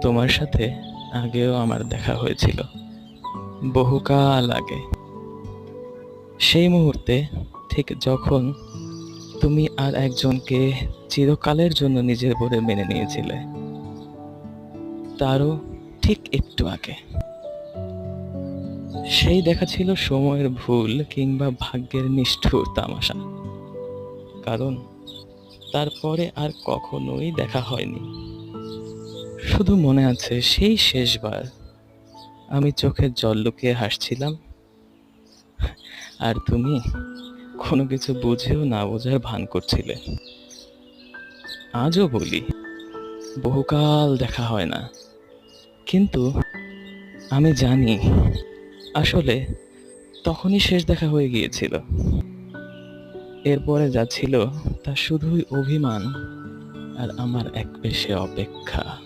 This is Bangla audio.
তোমার সাথে আগেও আমার দেখা হয়েছিল, বহুকাল আগে। সেই মুহূর্তে, ঠিক যখন তুমি আর একজনকে চিরকালের জন্য নিজের বলে মেনে নিয়েছিলে, তারও ঠিক একটু আগে। সেই দেখা ছিল সময়ের ভুল কিংবা ভাগ্যের নিষ্ঠুর তামাশা, কারণ তারপরে আর কখনোই দেখা হয়নি। শুধু মনে আছে সেই শেষবার আমি চোখের জল লুকিয়ে হাসছিলাম, আর তুমি কোনো কিছু বুঝেও না বোঝার ভান করছিলে। আজও বলি, বহুকাল দেখা হয় না, কিন্তু আমি জানি আসলে তখনই শেষ দেখা হয়ে গিয়েছিল। এরপরে যা ছিল তা শুধুই অভিমান আর আমার এক পেশে অপেক্ষা।